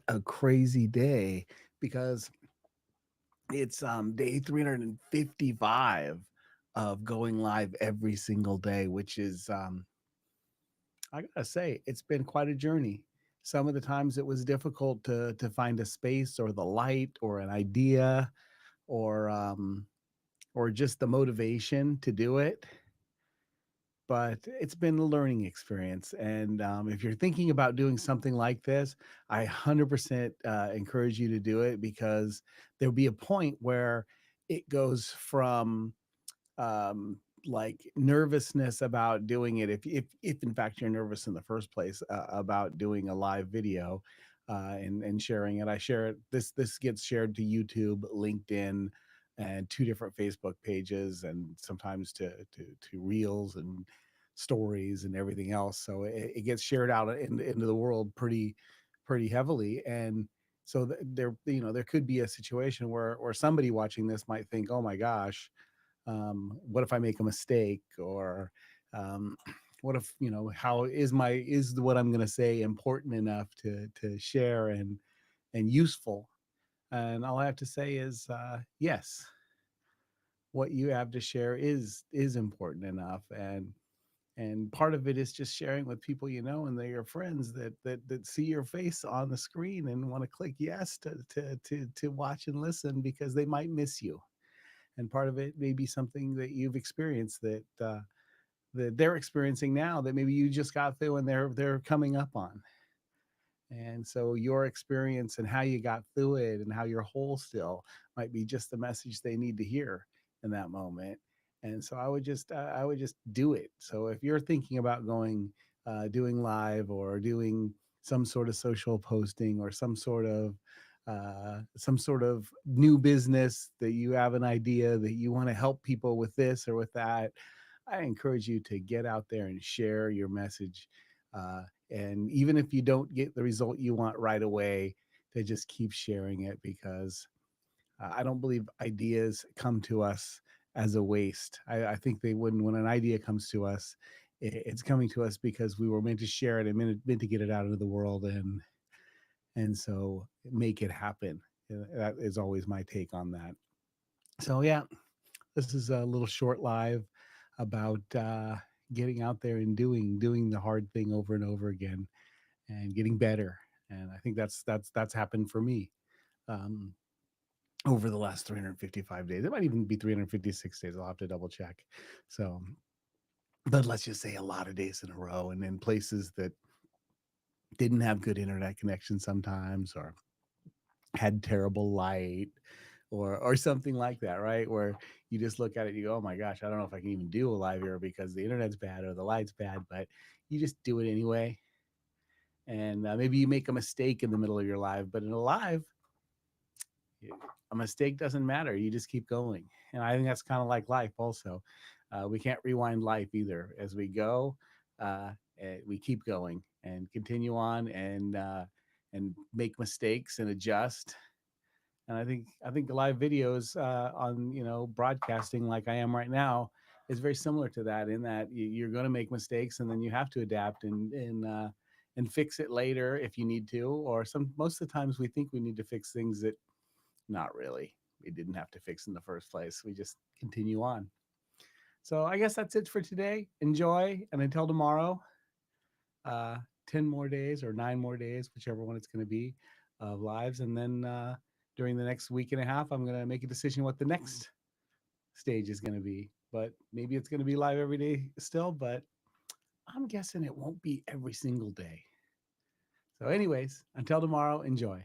a crazy day because it's day 355 of going live every single day, which is I gotta say, it's been quite a journey. Some of the times it was difficult to find a space or the light or an idea or or just the motivation to do it. But it's been a learning experience. And if you're thinking about doing something like this, I 100% encourage you to do it because there'll be a point where it goes from like nervousness about doing it if in fact you're nervous in the first place about doing a live video and sharing it. I share it. This gets shared to YouTube, LinkedIn, and two different Facebook pages, and sometimes to reels and stories and everything else. So it gets shared out into the world pretty heavily. And so there, there could be a situation where somebody watching this might think, oh my gosh, what if I make a mistake? Or what if, how is what I'm going to say important enough to share and useful? And all I have to say is yes, what you have to share is important enough. And part of it is just sharing with people, and they're your friends that see your face on the screen and want to click yes to watch and listen because they might miss you. And part of it may be something that you've experienced that they're experiencing now that maybe you just got through and they're coming up on. And so your experience and how you got through it and how you're whole still might be just the message they need to hear in that moment. And so I would just do it. So if you're thinking about doing live or doing some sort of social posting or some sort of new business that you have an idea that you want to help people with this or with that, I encourage you to get out there and share your message. And even if you don't get the result you want right away, to just keep sharing it because I don't believe ideas come to us as a waste. I think they wouldn't. When an idea comes to us, it's coming to us because we were meant to share it and meant to get it out into the world, and so make it happen. That is always my take on that. So yeah, this is a little short live about getting out there and doing the hard thing over and over again and getting better. And I think that's happened for me um, over the last 355 days. It might even be 356 days. I'll have to double check. So, but let's just say a lot of days in a row, and in places that didn't have good internet connection sometimes, or had terrible light, or something like that, right? Where you just look at it, you go, "Oh my gosh, I don't know if I can even do a live here because the internet's bad or the light's bad," but you just do it anyway. And maybe you make a mistake in the middle of your live, but in a live, a mistake doesn't matter. You just keep going. And I think that's kind of like life also. We can't rewind life either. As we go, we keep going and continue on and make mistakes and adjust. And I think the live videos on broadcasting like I am right now is very similar to that in that you're going to make mistakes and then you have to adapt and fix it later if you need to. Or most of the times we think we need to fix things that not really. We didn't have to fix in the first place. We just continue on. So I guess that's it for today. Enjoy, and until tomorrow, uh, 10 more days or 9 more days, whichever one it's going to be, of lives. And then during the next week and a half, I'm going to make a decision what the next stage is going to be. But maybe it's going to be live every day still, but I'm guessing it won't be every single day. So, anyways, until tomorrow, enjoy.